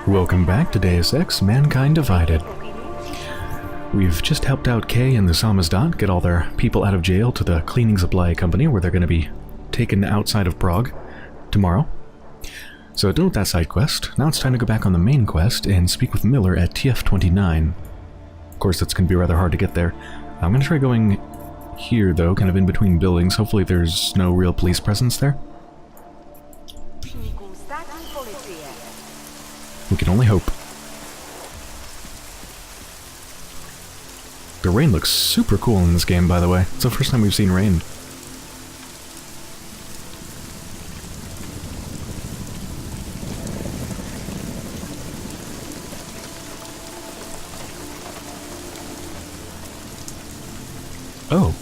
Welcome back to Deus Ex, Mankind Divided. We've just helped out Kay and the Samizdat get all their people out of jail to the cleaning supply company where they're going to be taken outside of Prague tomorrow. So done with that side quest. Now it's time to go back on the main quest and speak with Miller at TF-29. Of course, that's going to be rather hard to get there. I'm going to try going here, though, kind of in between buildings. Hopefully there's no real police presence there. We can only hope. The rain looks super cool in this game, by the way. It's the first time we've seen rain. Oh.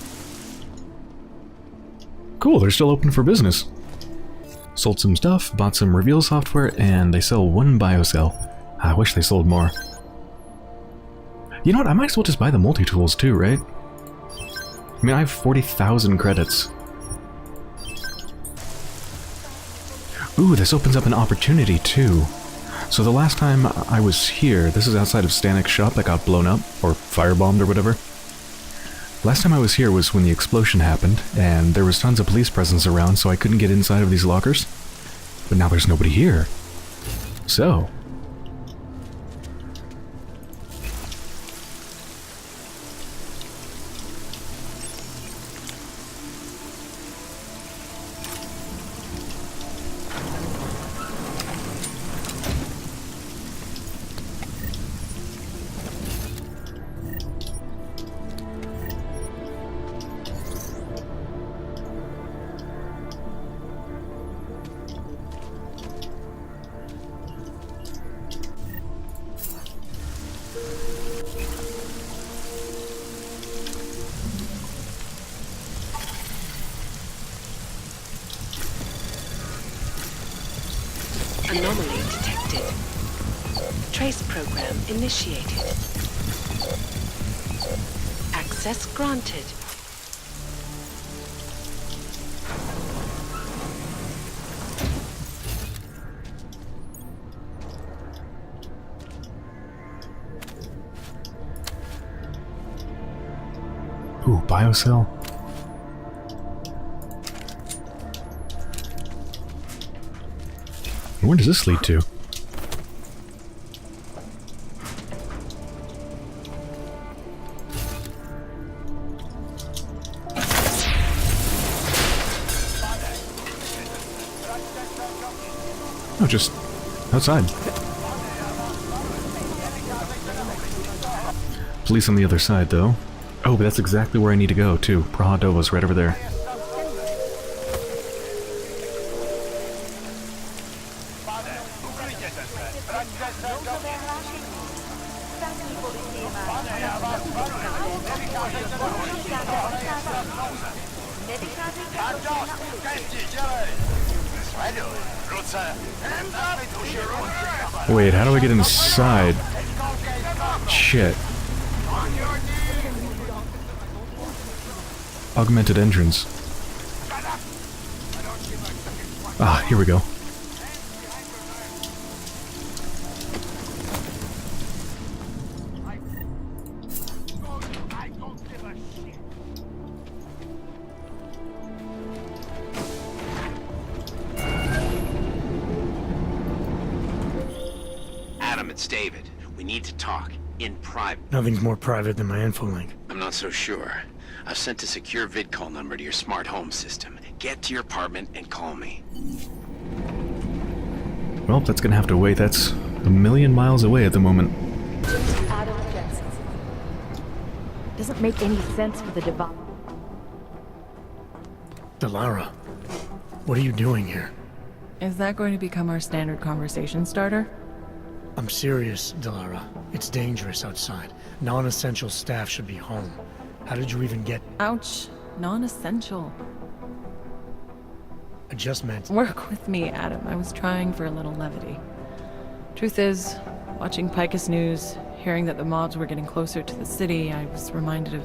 Cool, they're still open for business. Sold some stuff, bought some reveal software, and they sell one biocell. I wish they sold more. You know what, I might as well just buy the multi-tools too, right? I mean, I have 40,000 credits. Ooh, this opens up an opportunity too. So the last time I was here, this is outside of Stanik's shop that got blown up, or firebombed or whatever. Last time I was here was when the explosion happened, and there was tons of police presence around, so I couldn't get inside of these lockers. But now there's nobody here. So... Anomaly detected. Trace program initiated. Access granted. Ooh, biocell. Where does this lead to? Oh, just outside. Police on the other side, though. Oh, but that's exactly where I need to go, too. Prahadova's right over there. Wait, how do I get inside? Shit. Augmented entrance. Ah, here we go. It's David. We need to talk. In private. Nothing's more private than my infolink. I'm not so sure. I've sent a secure vid-call number to your smart home system. Get to your apartment and call me. Well, that's gonna have to wait. That's a million miles away at the moment. Doesn't make any sense for the divine. Delara, what are you doing here? Is that going to become our standard conversation starter? I'm serious, Delara. It's dangerous outside. Non-essential staff should be home. How did you even get... Ouch. Non-essential. I just meant... Work with me, Adam. I was trying for a little levity. Truth is, watching Picus News, hearing that the mobs were getting closer to the city, I was reminded of...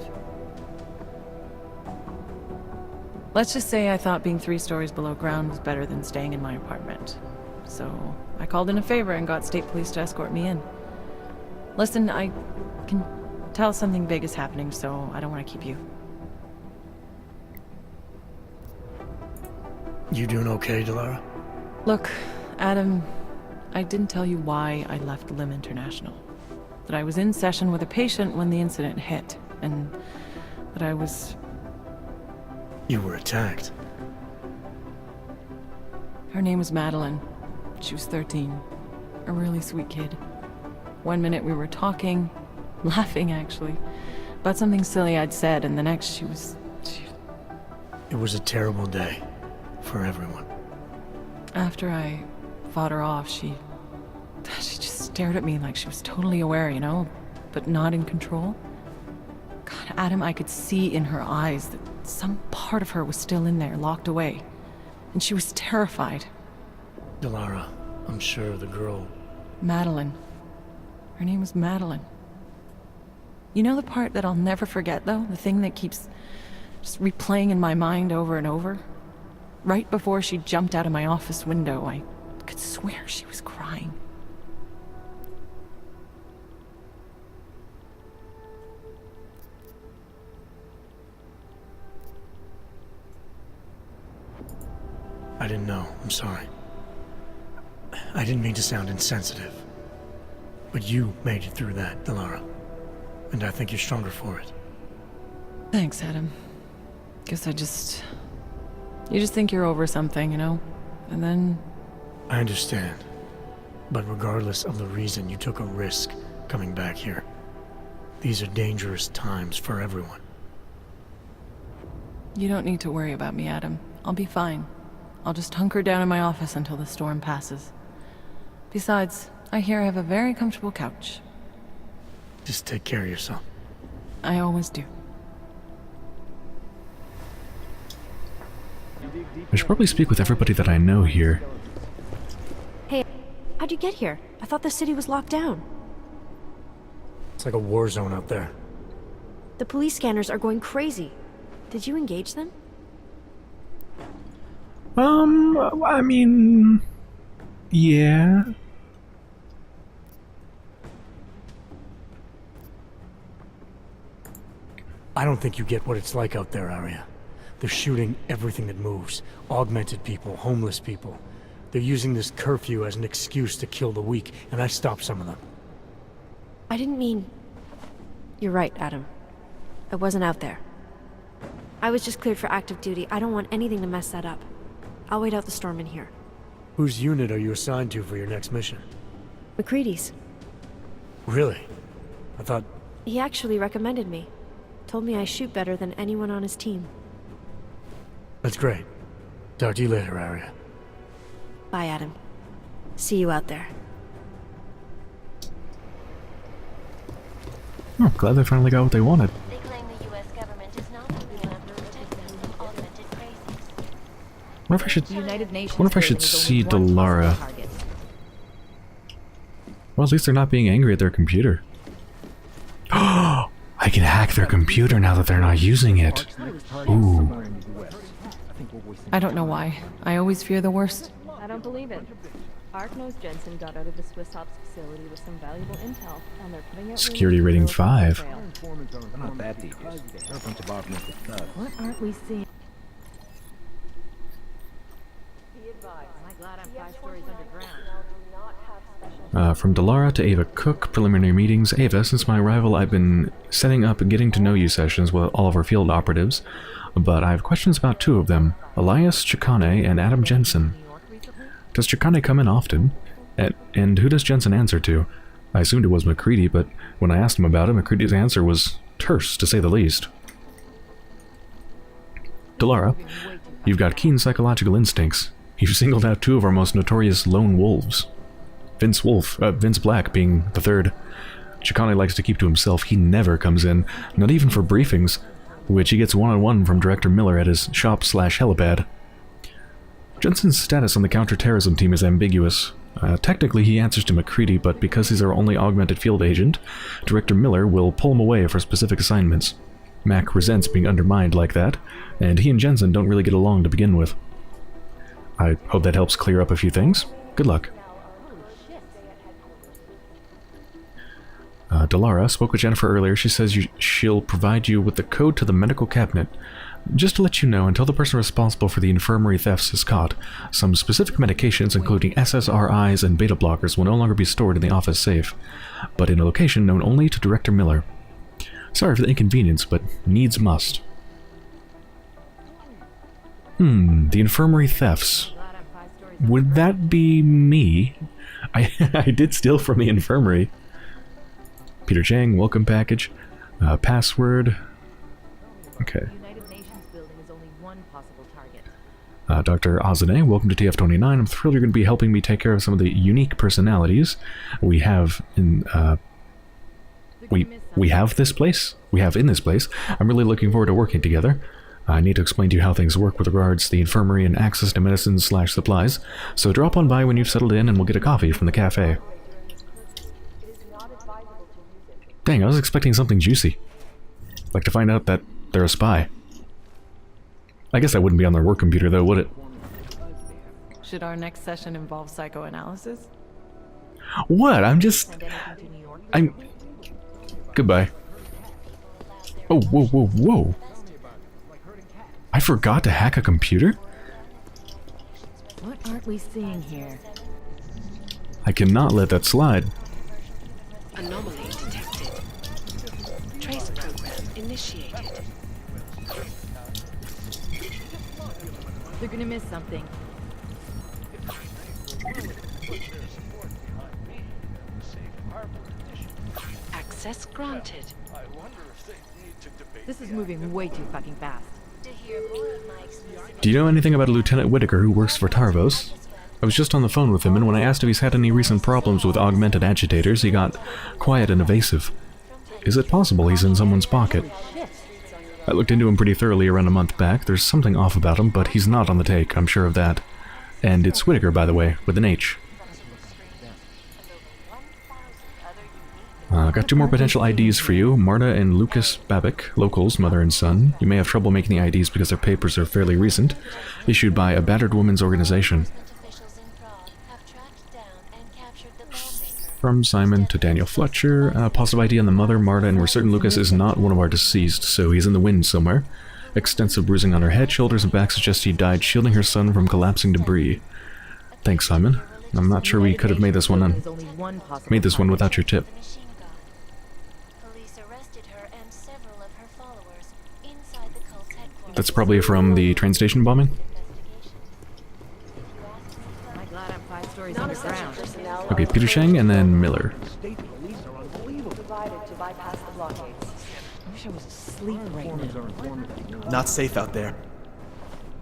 Let's just say I thought being 3 stories below ground was better than staying in my apartment. so I called in a favor and got state police to escort me in. Listen, I can tell something big is happening, so I don't want to keep you. You doing okay, Delara? Look, Adam, I didn't tell you why I left Lim International. That I was in session with a patient when the incident hit, and that I was... You were attacked. Her name was Madeline. She was 13. A really sweet kid. One minute we were talking, laughing actually, about something silly I'd said, and the next she was... It was a terrible day. For everyone. After I fought her off, she just stared at me like she was totally aware, you know, but not in control. God, Adam, I could see in her eyes that some part of her was still in there, locked away. And she was terrified. Delara, I'm sure the girl... Madeline. Her name was Madeline. You know the part that I'll never forget, though? The thing that keeps just replaying in my mind over and over? Right before she jumped out of my office window, I could swear she was crying. I didn't know. I'm sorry. I didn't mean to sound insensitive. But you made it through that, Delara. And I think you're stronger for it. Thanks, Adam. Guess you just think you're over something, you know? And then... I understand. But regardless of the reason, you took a risk coming back here. These are dangerous times for everyone. You don't need to worry about me, Adam. I'll be fine. I'll just hunker down in my office until the storm passes. Besides, I hear I have a very comfortable couch. Just take care of yourself. I always do. I should probably speak with everybody that I know here. Hey, how'd you get here? I thought the city was locked down. It's like a war zone out there. The police scanners are going crazy. Did you engage them? I mean... yeah. I don't think you get what it's like out there, Arya. They're shooting everything that moves. Augmented people, homeless people. They're using this curfew as an excuse to kill the weak, and I stopped some of them. I didn't mean... You're right, Adam. I wasn't out there. I was just cleared for active duty. I don't want anything to mess that up. I'll wait out the storm in here. Whose unit are you assigned to for your next mission? McCready's. Really? I thought... He actually recommended me. Told me I shoot better than anyone on his team. That's great. Talk to you later, Arya. Bye, Adam. See you out there. Oh, glad they finally got what they wanted. They claim the U.S. government is not doing enough to protect them from augmented crazies. Wonder if I should... United Nations wonder if I should see Delara. Well, at least they're not being angry at their computer. Oh, I can hack their computer now that they're not using it. Ooh. I don't know why. I always fear the worst. I don't believe it. Ark knows Jensen got out of the Swiss Ops facility with some valuable intel, and they're putting it... Security rating 5. They're not that devious. They're a bunch of augmented thugs. What aren't we seeing? From Delara to Ava Cook, preliminary meetings. Ava, since my arrival I've been setting up getting to know you sessions with all of our field operatives, but I have questions about 2 of them, Elias Chikane and Adam Jensen. Does Chikane come in often? And who does Jensen answer to? I assumed it was McCready, but when I asked him about it, McCready's answer was terse, to say the least. Delara, you've got keen psychological instincts. You've singled out 2 of our most notorious lone wolves. Vince Black being the 3rd. Chikane likes to keep to himself. He never comes in, not even for briefings, which he gets one-on-one from Director Miller at his shop/helipad. Jensen's status on the counterterrorism team is ambiguous. Technically he answers to McCready, but because he's our only augmented field agent, Director Miller will pull him away for specific assignments. Mac resents being undermined like that, and he and Jensen don't really get along to begin with. I hope that helps clear up a few things. Good luck. Delara spoke with Jennifer earlier. She says she'll provide you with the code to the medical cabinet. Just to let you know, until the person responsible for the infirmary thefts is caught, some specific medications, including SSRIs and beta blockers, will no longer be stored in the office safe, but in a location known only to Director Miller. Sorry for the inconvenience, but needs must. The infirmary thefts. Would that be me? I did steal from the infirmary. Peter Chang, welcome package. Password. Okay. Dr. Azane, welcome to TF29. I'm thrilled you're going to be helping me take care of some of the unique personalities we have in, we have this place? We have in this place. I'm really looking forward to working together. I need to explain to you how things work with regards to the infirmary and access to medicines/supplies, so drop on by when you've settled in and we'll get a coffee from the cafe. Dang, I was expecting something juicy. Like to find out that they're a spy. I guess that wouldn't be on their work computer though, would it? Should our next session involve psychoanalysis? What? I'm... Goodbye. Oh, whoa, whoa, whoa. I forgot to hack a computer? What aren't we seeing here? I cannot let that slide. Anomaly detected. Trace program initiated. They're gonna miss something. Access granted. This is moving way too fucking fast. Do you know anything about a Lieutenant Whitaker who works for Tarvos? I was just on the phone with him, and when I asked if he's had any recent problems with augmented agitators, he got quiet and evasive. Is it possible he's in someone's pocket? I looked into him pretty thoroughly around a month back. There's something off about him, but he's not on the take, I'm sure of that. And it's Whitaker, by the way, with an H. Got 2 more potential IDs for you. Marta and Lucas Babic, locals, mother and son. You may have trouble making the IDs because their papers are fairly recent. Issued by a battered women's organization. From Simon to Daniel Fletcher. Positive ID on the mother, Marta, and we're certain Lucas is not one of our deceased, so he's in the wind somewhere. Extensive bruising on her head, shoulders, and back suggests he died shielding her son from collapsing debris. Thanks, Simon. I'm not sure we could have made this one without your tip. That's probably from the train station bombing? Okay, Peter Chang and then Miller. Not safe out there.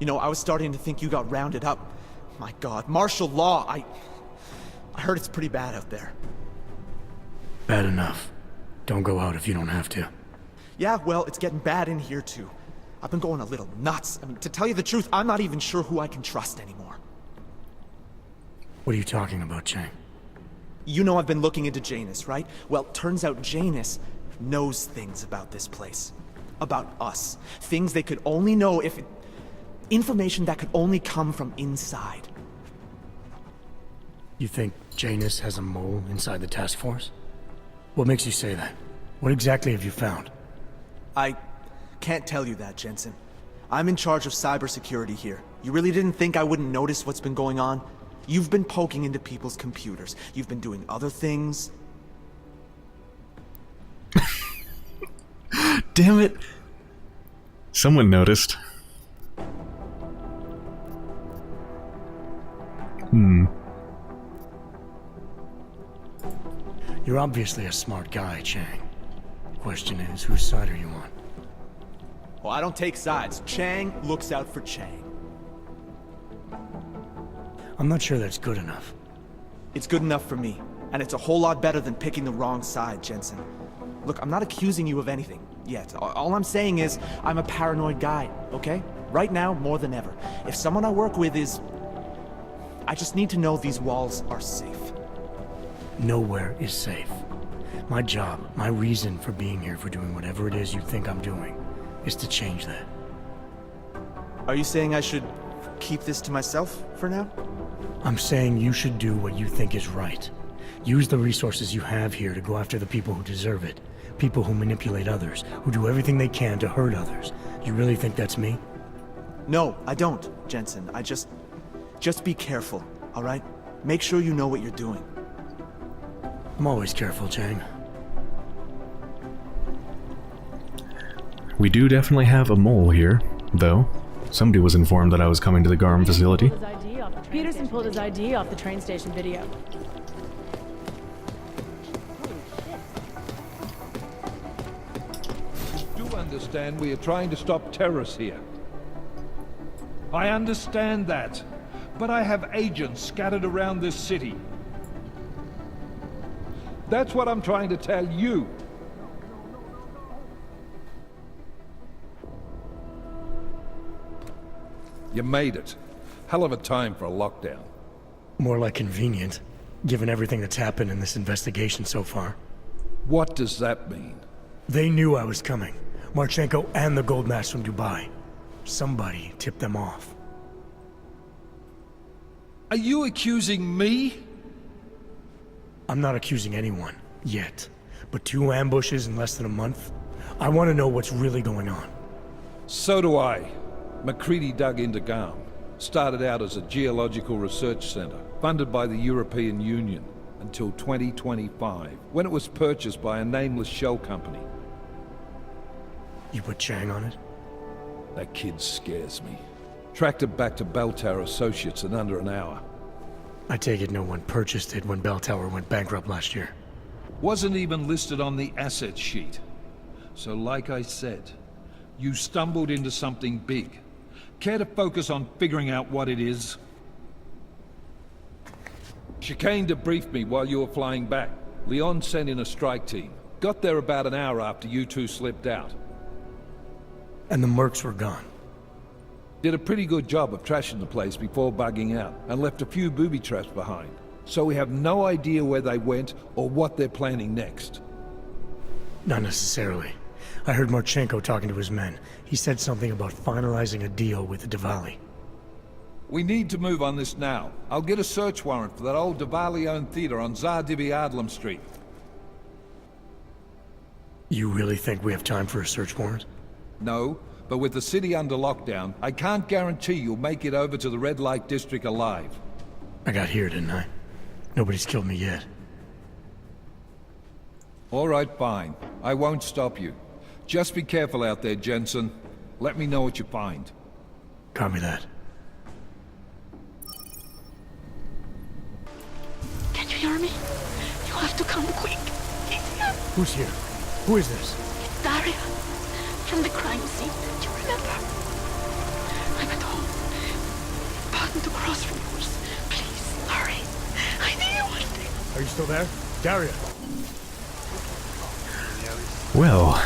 You know, I was starting to think you got rounded up. My God, martial law, I heard it's pretty bad out there. Bad enough. Don't go out if you don't have to. Yeah, well, it's getting bad in here too. I've been going a little nuts. I mean, to tell you the truth, I'm not even sure who I can trust anymore. What are you talking about, Chang? You know I've been looking into Janus, right? Well, turns out Janus knows things about this place. About us. Things they could only know if information that could only come from inside. You think Janus has a mole inside the task force? What makes you say that? What exactly have you found? I can't tell you that, Jensen. I'm in charge of cybersecurity here. You really didn't think I wouldn't notice what's been going on? You've been poking into people's computers. You've been doing other things. Damn it. Someone noticed. You're obviously a smart guy, Chang. Question is, whose side are you on? Well, I don't take sides. Chang looks out for Chang. I'm not sure that's good enough. It's good enough for me. And it's a whole lot better than picking the wrong side, Jensen. Look, I'm not accusing you of anything yet. All I'm saying is, I'm a paranoid guy, okay? Right now, more than ever. If someone I work with is... I just need to know these walls are safe. Nowhere is safe. My job, my reason for being here, for doing whatever it is you think I'm doing, is to change that. Are you saying I should keep this to myself for now? I'm saying you should do what you think is right. Use the resources you have here to go after the people who deserve it. People who manipulate others, who do everything they can to hurt others. You really think that's me? No, I don't, Jensen. Just be careful, all right? Make sure you know what you're doing. I'm always careful, Chang. We do definitely have a mole here, though. Somebody was informed that I was coming to the Garm facility. Peterson pulled his ID off the train station video. You do understand we are trying to stop terrorists here. I understand that, but I have agents scattered around this city. That's what I'm trying to tell you. You made it. Hell of a time for a lockdown. More like convenient, given everything that's happened in this investigation so far. What does that mean? They knew I was coming. Marchenko and the gold mask from Dubai. Somebody tipped them off. Are you accusing me? I'm not accusing anyone, yet. But 2 ambushes in less than a month? I want to know what's really going on. So do I. McCready dug into Garm. Started out as a geological research center, funded by the European Union, until 2025, when it was purchased by a nameless shell company. You put Chang on it? That kid scares me. Tracked it back to Bell Tower Associates in under an hour. I take it no one purchased it when Bell Tower went bankrupt last year. Wasn't even listed on the asset sheet. So like I said, you stumbled into something big. Care to focus on figuring out what it is? Chicane debriefed me while you were flying back. Leon sent in a strike team. Got there about an hour after you two slipped out. And the mercs were gone. Did a pretty good job of trashing the place before bugging out, and left a few booby traps behind. So we have no idea where they went or what they're planning next. Not necessarily. I heard Marchenko talking to his men. He said something about finalizing a deal with the Diwali. We need to move on this now. I'll get a search warrant for that old Diwali-owned theater on Zardibi Adlam Street. You really think we have time for a search warrant? No, but with the city under lockdown, I can't guarantee you'll make it over to the Red Light District alive. I got here, didn't I? Nobody's killed me yet. All right, fine. I won't stop you. Just be careful out there, Jensen. Let me know what you find. Copy that. Can you hear me? You have to come quick. Who's here? Who is this? It's Daria. From the crime scene. Do you remember? I'm at home. Pardon the crossroads. Please, hurry. I need you one thing. Are you still there? Daria! Well,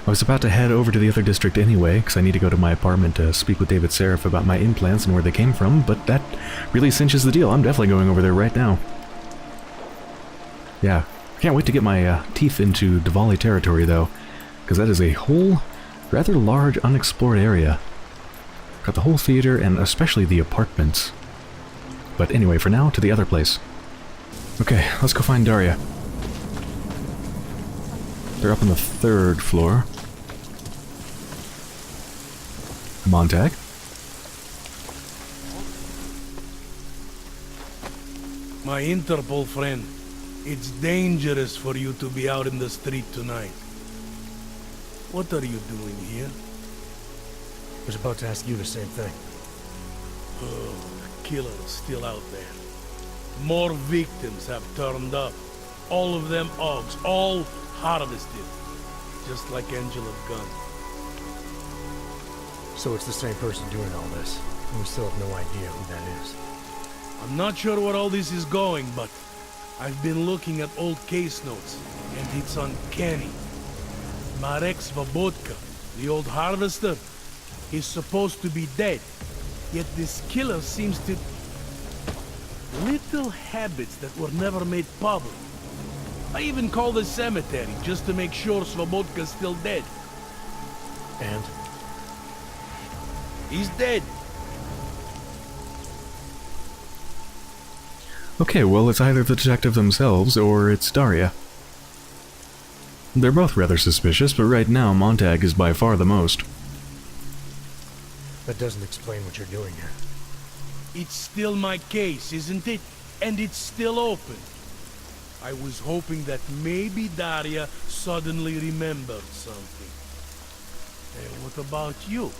I was about to head over to the other district anyway, because I need to go to my apartment to speak with David Seraph about my implants and where they came from, but that really cinches the deal. I'm definitely going over there right now. Yeah, can't wait to get my teeth into Diwali territory, though, because that is a whole, rather large, unexplored area. Got the whole theater, and especially the apartments. But anyway, for now, to the other place. Okay, let's go find Daria. They're up on the 3rd floor. Montag? My Interpol friend, it's dangerous for you to be out in the street tonight. What are you doing here? I was about to ask you the same thing. Oh, the killer is still out there. More victims have turned up. All of them Augs, all harvested. Just like Angela Gunn. So it's the same person doing all this, and we still have no idea who that is. I'm not sure where all this is going, but I've been looking at old case notes, and it's uncanny. Marek Svobotka, the old harvester, is supposed to be dead, yet this killer seems to... Little habits that were never made public. I even called the cemetery just to make sure Svobodka's still dead. And? He's dead. Okay, well, it's either the detective themselves or it's Daria. They're both rather suspicious, but right now Montag is by far the most. That doesn't explain what you're doing here. It's still my case, isn't it? And it's still open. I was hoping that maybe Daria suddenly remembered something. And what about you?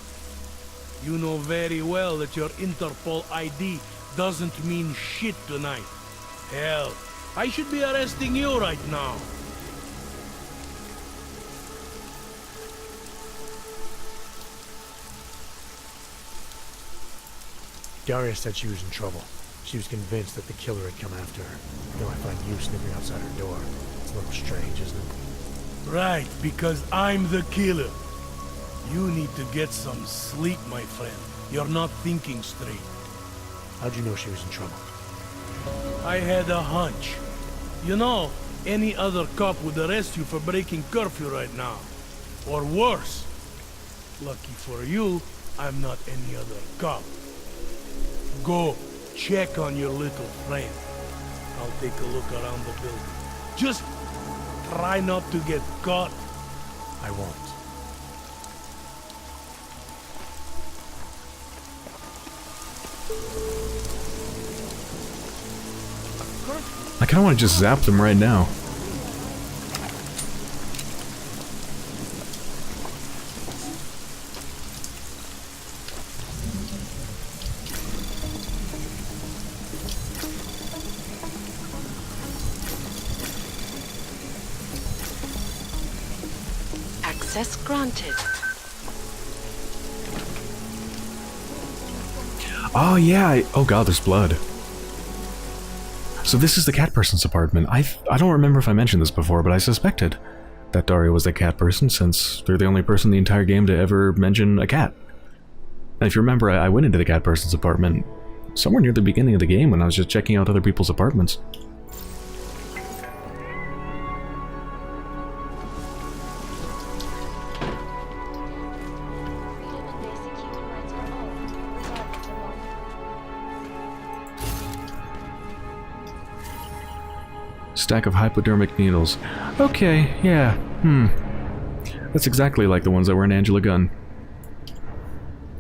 You know very well that your Interpol ID doesn't mean shit tonight. Hell, I should be arresting you right now. Daria said she was in trouble. She was convinced that the killer had come after her. Now I find you sniffing outside her door. It's a little strange, isn't it? Right, because I'm the killer. You need to get some sleep, my friend. You're not thinking straight. How'd you know she was in trouble? I had a hunch. You know, any other cop would arrest you for breaking curfew right now. Or worse. Lucky for you, I'm not any other cop. Go, check on your little friend. I'll take a look around the building. Just try not to get caught. I won't. I kinda wanna just zap them right now. Access granted. Oh yeah, oh god, there's blood. So this is the cat person's apartment. I don't remember if I mentioned this before, but I suspected that Daria was the cat person since they're the only person in the entire game to ever mention a cat. And if you remember, I went into the cat person's apartment somewhere near the beginning of the game when I was just checking out other people's apartments. Stack of hypodermic needles. Okay, yeah, That's exactly like the ones that were in Angela Gunn.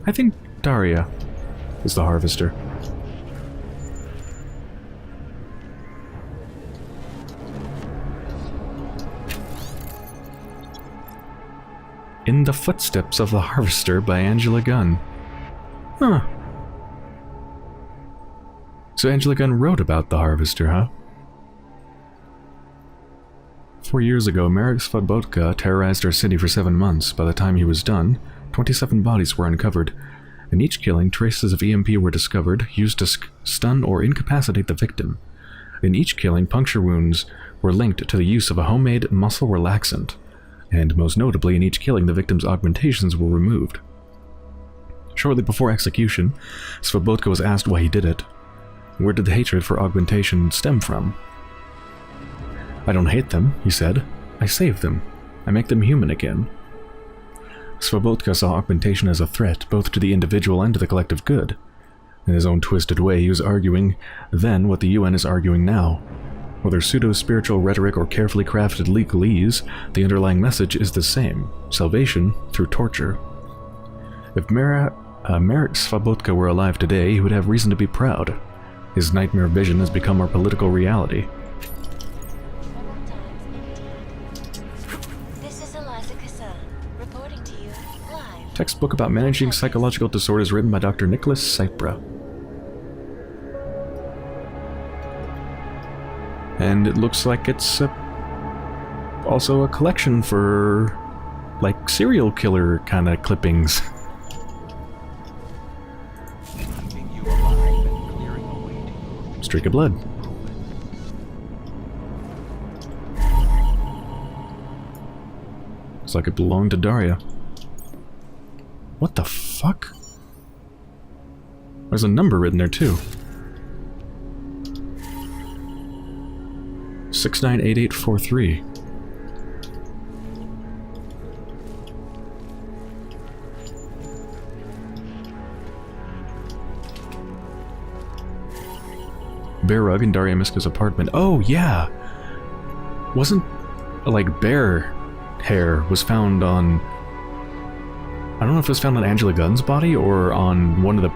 I think Daria is the harvester. In the Footsteps of the Harvester by Angela Gunn. Huh. So Angela Gunn wrote about the harvester, huh? 4 years ago, Marek Svobotka terrorized our city for 7 months. By the time he was done, 27 bodies were uncovered. In each killing, traces of EMP were discovered, used to stun or incapacitate the victim. In each killing, puncture wounds were linked to the use of a homemade muscle relaxant. And most notably, in each killing, the victim's augmentations were removed. Shortly before execution, Svobotka was asked why he did it. Where did the hatred for augmentation stem from? I don't hate them, he said. I save them. I make them human again. Svobotka saw augmentation as a threat, both to the individual and to the collective good. In his own twisted way, he was arguing then what the UN is arguing now. Whether pseudo-spiritual rhetoric or carefully crafted legalese, the underlying message is the same. Salvation through torture. If Marek Svobotka were alive today, he would have reason to be proud. His nightmare vision has become our political reality. Textbook about managing psychological disorders written by Dr. Nicholas Cypra. And it looks like it's also a collection for, like, serial killer kind of clippings. Streak of blood. Looks like it belonged to Daria. What the fuck? There's a number written there too. 698843. bear rug in Daria Miska's apartment. Oh, yeah! Wasn't, like, bear hair was found on... I don't know if it was found on Angela Gunn's body or on one of the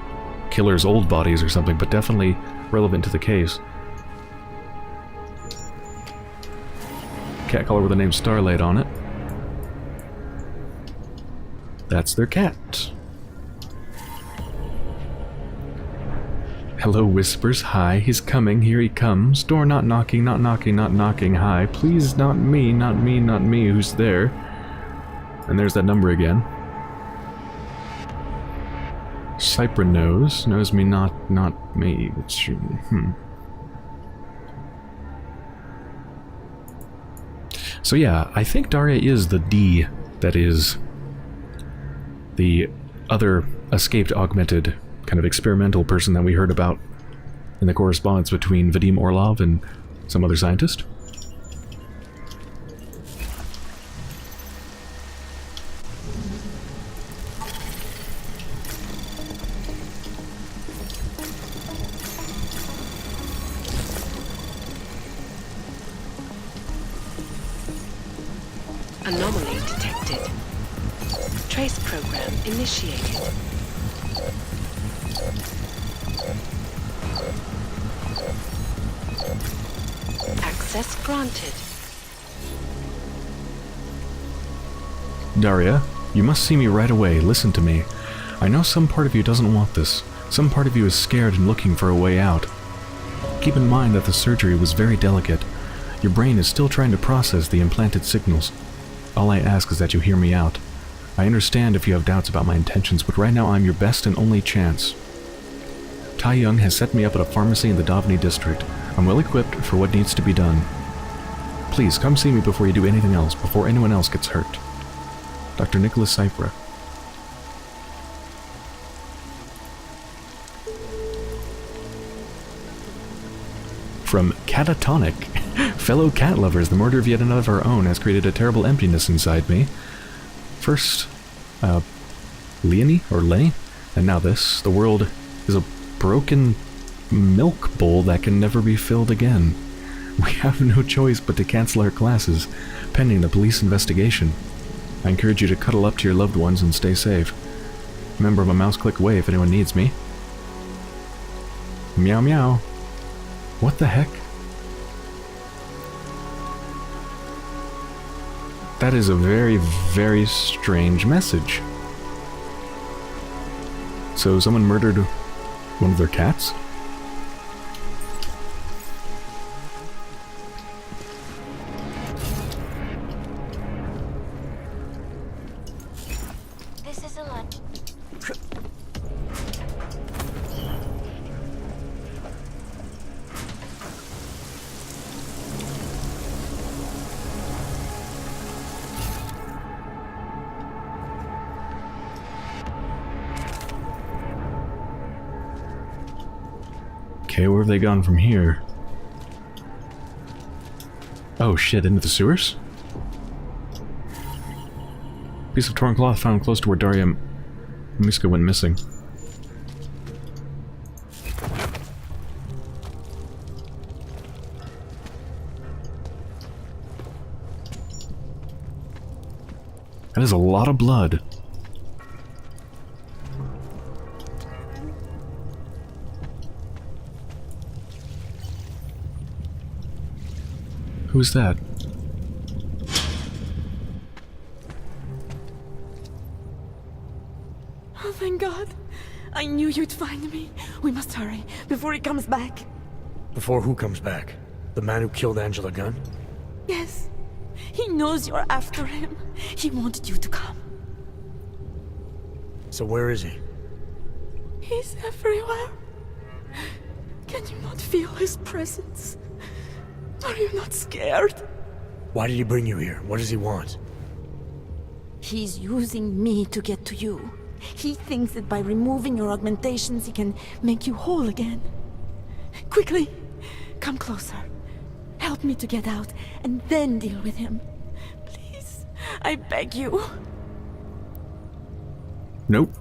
killer's old bodies or something, but definitely relevant to the case. Cat collar with the name Starlight on it. That's their cat. Hello, Whispers. Hi, he's coming. Here he comes. Door not knocking, not knocking, not knocking. Hi, please, not me, not me, not me. Who's there? And there's that number again. Cypher knows me, not me. It's So yeah, I think Daria is the D that is the other escaped augmented kind of experimental person that we heard about in the correspondence between Vadim Orlov and some other scientist. Anomaly detected. Trace program initiated. Access granted. Daria, you must see me right away. Listen to me. I know some part of you doesn't want this. Some part of you is scared and looking for a way out. Keep in mind that the surgery was very delicate. Your brain is still trying to process the implanted signals. All I ask is that you hear me out. I understand if you have doubts about my intentions, but right now I'm your best and only chance. Tai Young has set me up at a pharmacy in the Davni district. I'm well equipped for what needs to be done. Please, come see me before you do anything else, before anyone else gets hurt. Dr. Nicholas Cypher. From Catatonic. Fellow cat lovers, the murder of yet another of our own has created a terrible emptiness inside me. First, Leonie, or Lenny, and now this. The world is a broken milk bowl that can never be filled again. We have no choice but to cancel our classes, pending the police investigation. I encourage you to cuddle up to your loved ones and stay safe. Remember, I'm a mouse click away if anyone needs me. Meow meow. What the heck? That is a very, very strange message. So someone murdered one of their cats? This is a lot. Okay, where have they gone from here? Oh shit, into the sewers? Piece of torn cloth found close to where Daria Miska went missing. That is a lot of blood. Who's that? Oh, thank God. I knew you'd find me. We must hurry before he comes back. Before who comes back? The man who killed Angela Gunn? Yes. He knows you're after him. He wanted you to come. So where is he? He's everywhere. Can you not feel his presence? Are you not scared? Why did he bring you here? What does he want? He's using me to get to you. He thinks that by removing your augmentations, he can make you whole again. Quickly, come closer. Help me to get out, and then deal with him. Please, I beg you. Nope.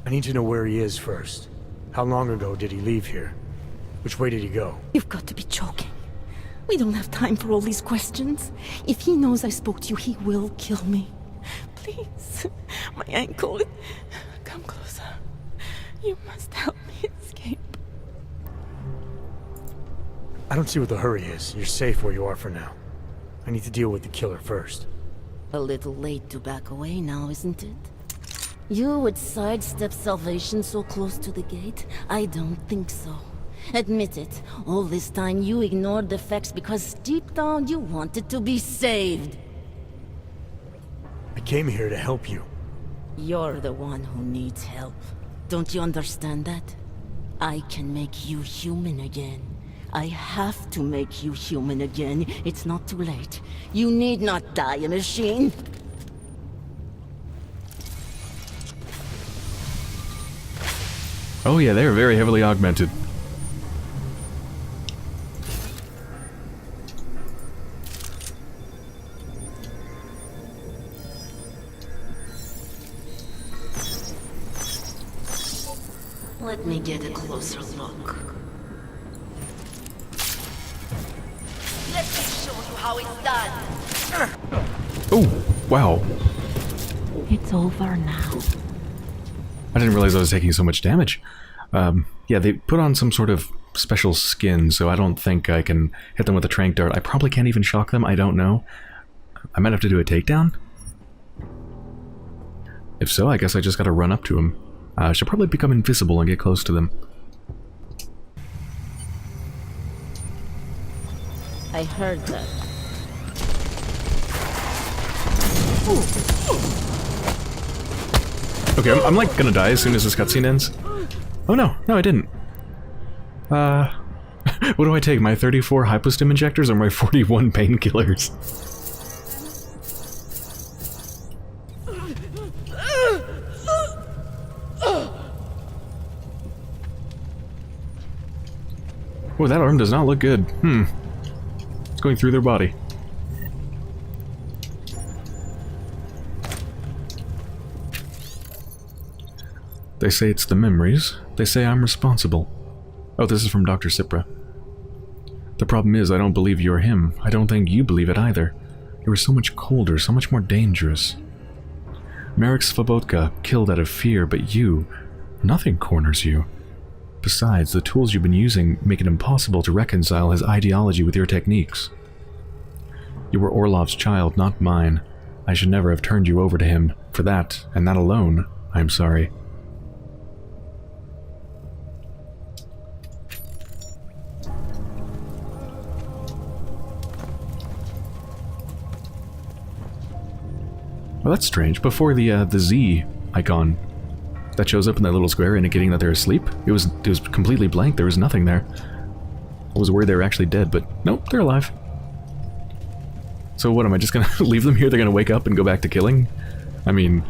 I need to know where he is first. How long ago did he leave here? Which way did he go? You've got to be joking. We don't have time for all these questions. If he knows I spoke to you, he will kill me. Please. My ankle. Come closer. You must help me escape. I don't see what the hurry is. You're safe where you are for now. I need to deal with the killer first. A little late to back away now, isn't it? You would sidestep salvation so close to the gate? I don't think so. Admit it, all this time you ignored the facts because deep down you wanted to be saved. I came here to help you. You're the one who needs help. Don't you understand that? I can make you human again. I have to make you human again. It's not too late. You need not die, machine. Oh yeah, they're very heavily augmented. Let me get a closer look. Let me show you how it's done. Oh, wow. It's over now. I didn't realize I was taking so much damage. Yeah, they put on some sort of special skin, so I don't think I can hit them with a tranq dart. I probably can't even shock them, I don't know. I might have to do a takedown? If so, I guess I just gotta run up to them. I should probably become invisible and get close to them. I heard that. Okay, I'm like gonna die as soon as this cutscene ends. Oh no, no I didn't. What do I take? My 34 hypostim injectors or my 41 painkillers? Oh, that arm does not look good. It's going through their body. They say it's the memories. They say I'm responsible. Oh, this is from Dr. Cipra. The problem is, I don't believe you're him. I don't think you believe it either. You were so much colder, so much more dangerous. Marek Svobotka killed out of fear, but you... nothing corners you. Besides, the tools you've been using make it impossible to reconcile his ideology with your techniques. You were Orlov's child, not mine. I should never have turned you over to him. For that, and that alone, I'm sorry. Well, that's strange. Before the Z icon that shows up in that little square indicating that they're asleep, it was completely blank. There was nothing there. I was worried they were actually dead, but nope, they're alive. So what, am I just gonna leave them here? They're gonna wake up and go back to killing? I mean...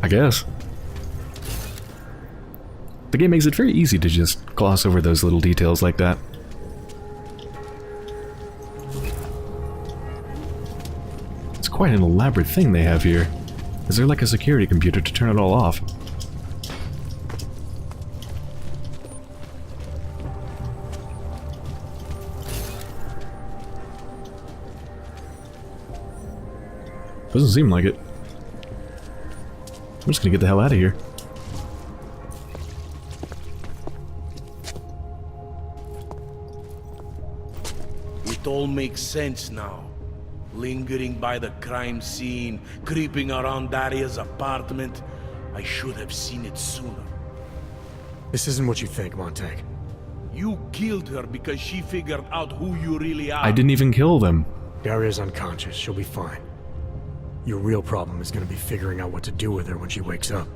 I guess. The game makes it very easy to just gloss over those little details like that. It's quite an elaborate thing they have here. Is there like a security computer to turn it all off? Doesn't seem like it. I'm just gonna get the hell out of here. It all makes sense now. Lingering by the crime scene, creeping around Daria's apartment. I should have seen it sooner. This isn't what you think, Montag. You killed her because she figured out who you really are. I didn't even kill them. Daria's unconscious. She'll be fine. Your real problem is gonna be figuring out what to do with her when she wakes up.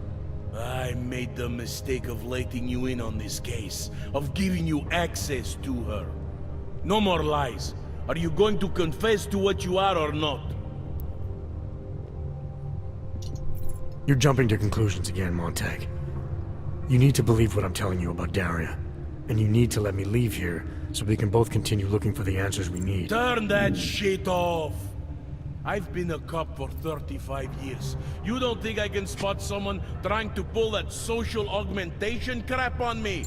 I made the mistake of letting you in on this case, of giving you access to her. No more lies. Are you going to confess to what you are or not? You're jumping to conclusions again, Montag. You need to believe what I'm telling you about Daria. And you need to let me leave here so we can both continue looking for the answers we need. Turn that shit off! I've been a cop for 35 years. You don't think I can spot someone trying to pull that social augmentation crap on me?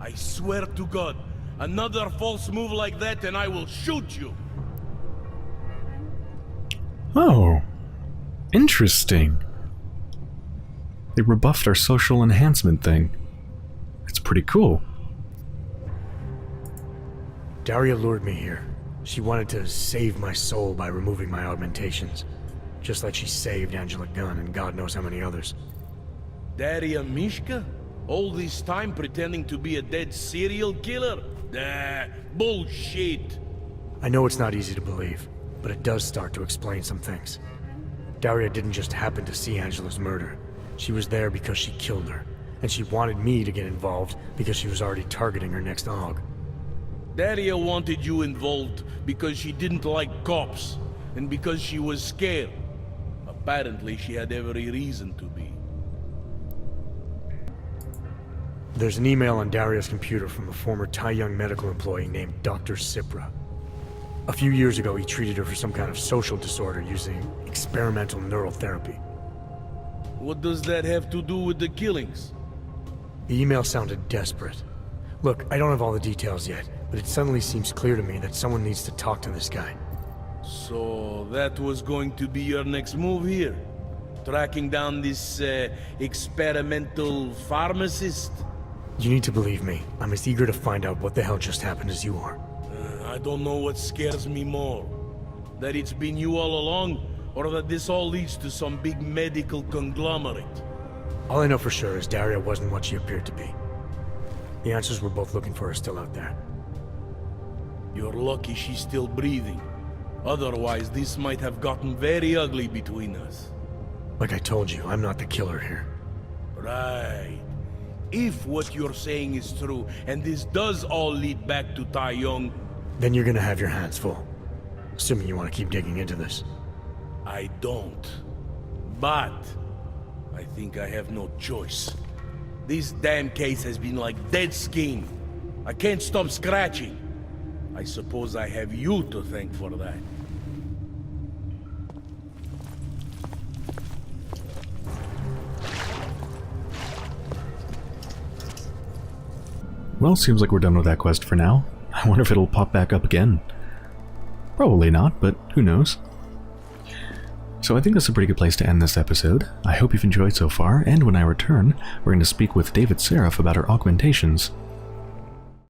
I swear to God, another false move like that and I will shoot you. Oh, interesting. They rebuffed our social enhancement thing. It's pretty cool. Daria lured me here. She wanted to save my soul by removing my augmentations. Just like she saved Angela Gunn and God knows how many others. Daria Mishka? All this time pretending to be a dead serial killer? Bullshit. I know it's not easy to believe, but it does start to explain some things. Daria didn't just happen to see Angela's murder. She was there because she killed her, and she wanted me to get involved because she was already targeting her next aug. Daria wanted you involved because she didn't like cops, and because she was scared. Apparently, she had every reason to be. There's an email on Daria's computer from a former Tai Young medical employee named Dr. Cipra. A few years ago, he treated her for some kind of social disorder using experimental neural therapy. What does that have to do with the killings? The email sounded desperate. Look, I don't have all the details yet, but it suddenly seems clear to me that someone needs to talk to this guy. So that was going to be your next move here? Tracking down this experimental pharmacist? You need to believe me. I'm as eager to find out what the hell just happened as you are. I don't know what scares me more. That it's been you all along, or that this all leads to some big medical conglomerate. All I know for sure is Daria wasn't what she appeared to be. The answers we're both looking for are still out there. You're lucky she's still breathing. Otherwise, this might have gotten very ugly between us. Like I told you, I'm not the killer here. Right. If what you're saying is true, and this does all lead back to Tai Yong, then you're gonna have your hands full. Assuming you want to keep digging into this. I don't. But I think I have no choice. This damn case has been like dead skin. I can't stop scratching. I suppose I have you to thank for that. Well, seems like we're done with that quest for now. I wonder if it'll pop back up again. Probably not, but who knows. So I think that's a pretty good place to end this episode. I hope you've enjoyed so far, and when I return, we're going to speak with David Seraph about our augmentations.